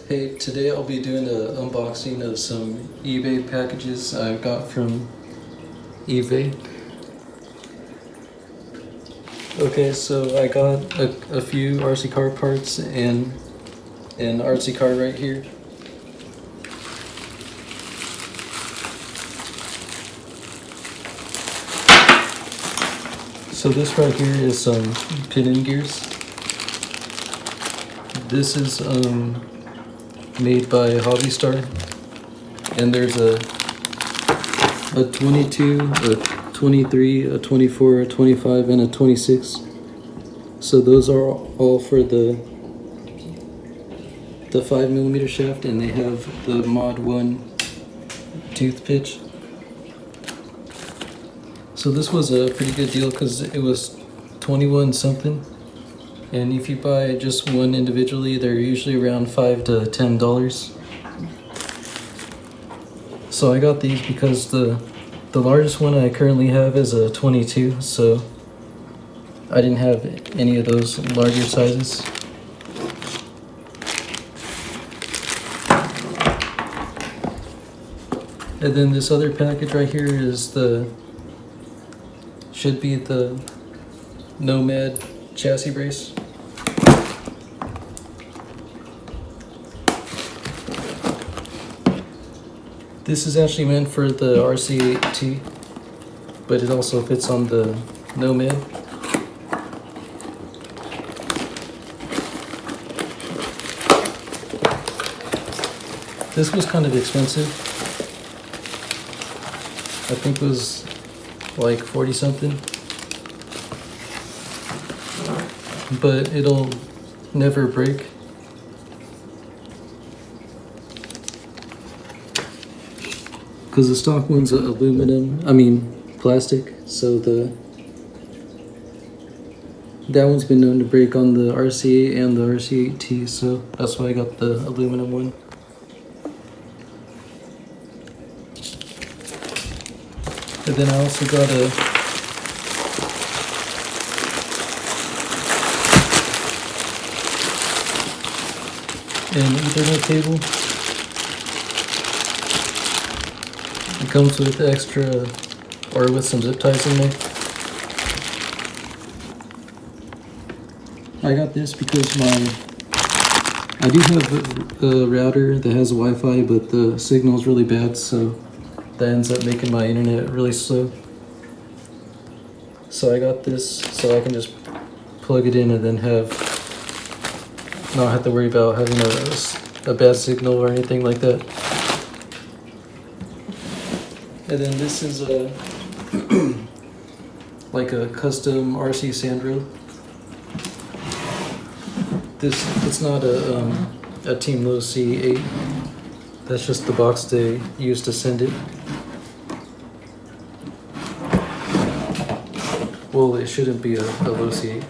Hey, today I'll be doing an unboxing of some eBay packages I got from eBay. Okay, so I got a few RC car parts and an RC car right here. So this right here is some pin-in gears. This is made by Hobby Star, and there's a 22, a 23, a 24, a 25, and a 26. So those are all for the 5mm shaft, and they have the Mod 1 tooth pitch. So this was a pretty good deal because it was 21 something. And if you buy just one individually, they're usually around $5 to $10. So I got these because the largest one I currently have is a 22, so I didn't have any of those larger sizes. And then this other package right here is should be the Nomad chassis brace. This is actually meant for the RC8T, but it also fits on the Nomad. This was kind of expensive. I think it was like 40 something. But it'll never break. Because the stock one's plastic, so that one's been known to break on the RC8 and the RC8T, so that's why I got the aluminum one. And then I also got an Ethernet cable. It comes with extra, or with some zip ties in there. I got this because I do have a router that has Wi-Fi, but the signal is really bad, so that ends up making my internet really slow. So I got this so I can just plug it in and then not have to worry about having a bad signal or anything like that. And then this is like a custom RC sandrail. It's not a Team Low C8. That's just the box they use to send it. Well, it shouldn't be a Low C8.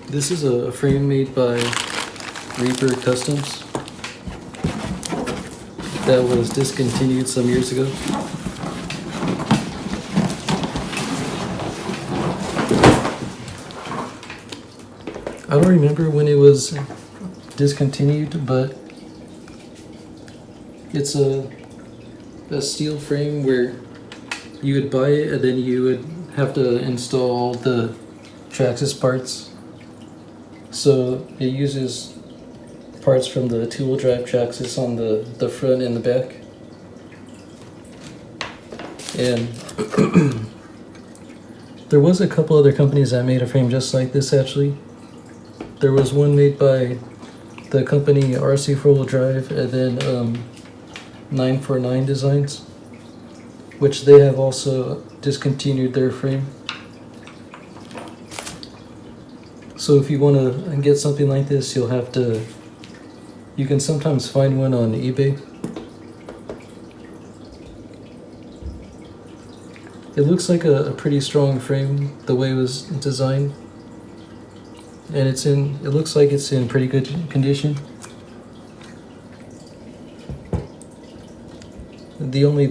This is a frame made by Reaper Customs that was discontinued some years ago. I don't remember when it was discontinued, but it's a steel frame where you would buy it and then you would have to install the Traxxas parts. So it uses parts from the two-wheel drive Traxxas on the front and the back. And there was a couple other companies that made a frame just like this actually. There was one made by the company RC 4-wheel drive, and then 949 Designs. which they have also discontinued their frame. So if you want to get something like this, you'll have to, you can sometimes find one on eBay. It looks like a pretty strong frame the way it was designed, and it looks like it's in pretty good condition. The only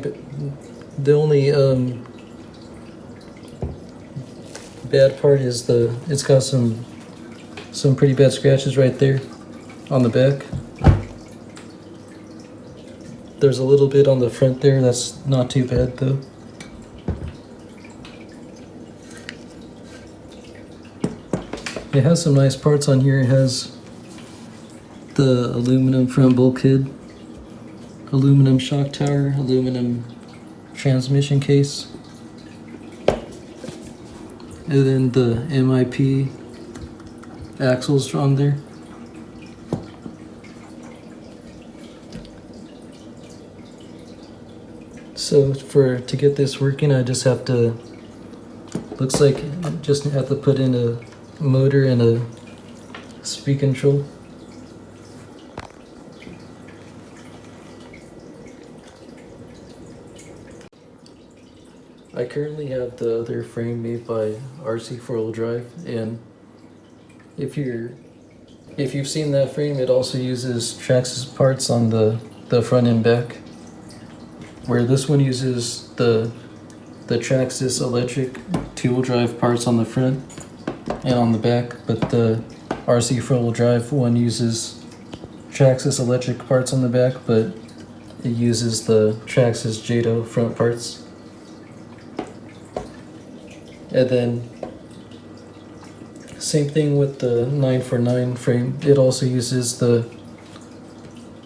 bad part is it's got some pretty bad scratches right there on the back. There's a little bit on the front there, that's not too bad though. It has some nice parts on here. It has the aluminum front bulkhead, aluminum shock tower, aluminum transmission case, and then the MIP axles on there. So to get this working, I just have to, looks like just have to put in a motor and a speed control. I currently have the other frame made by RC 4-wheel drive, and if you've seen that frame, it also uses Traxxas parts on the front and back, where this one uses the Traxxas electric 2-wheel drive parts on the front and on the back, but the RC 4-wheel drive one uses Traxxas electric parts on the back, but it uses the Traxxas JATO front parts. And then same thing with the 949 frame. It also uses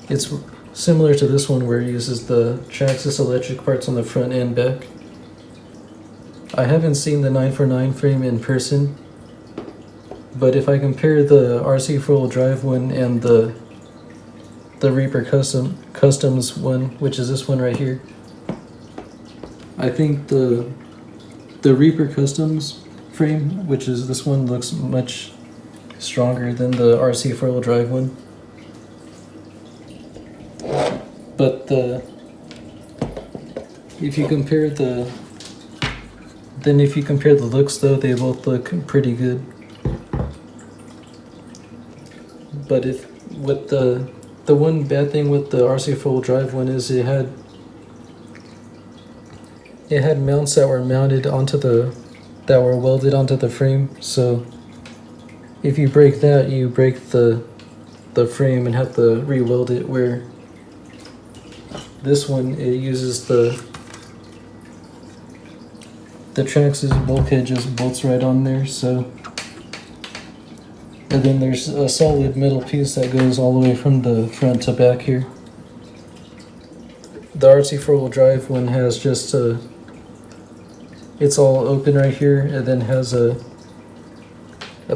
it's similar to this one where it uses the Traxxas electric parts on the front and back. I haven't seen the 949 frame in person, but if I compare the RC 4-wheel drive one and the Reaper Customs one, which is this one right here, I think the Reaper Customs frame, which is this one, looks much stronger than the RC 4-wheel drive one. But if you compare the looks though, they both look pretty good. But the one bad thing with the RC 4-wheel drive one is it had mounts that were mounted onto that were welded onto the frame. So if you break that, you break the frame and have to re-weld it, where this one, it uses the Traxxas bulkhead just bolts right on there. So, and then there's a solid metal piece that goes all the way from the front to back here. The RC 4-wheel drive one has just it's all open right here, and then has a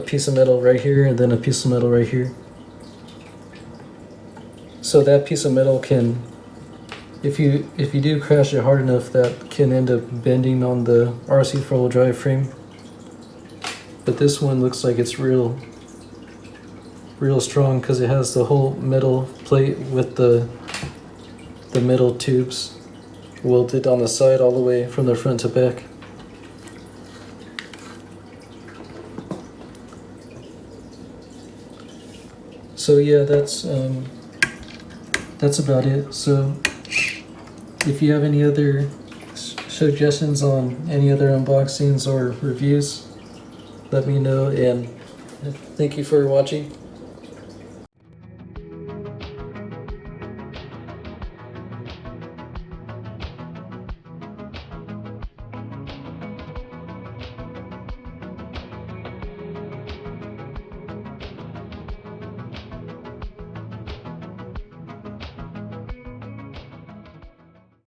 piece of metal right here, and then a piece of metal right here. So that piece of metal can, if you do crash it hard enough, that can end up bending on the RC 4-wheel drive frame. But this one looks like it's real strong because it has the whole metal plate with the metal tubes welded on the side all the way from the front to back. So yeah, that's about it. So if you have any other suggestions on any other unboxings or reviews, let me know, and thank you for watching.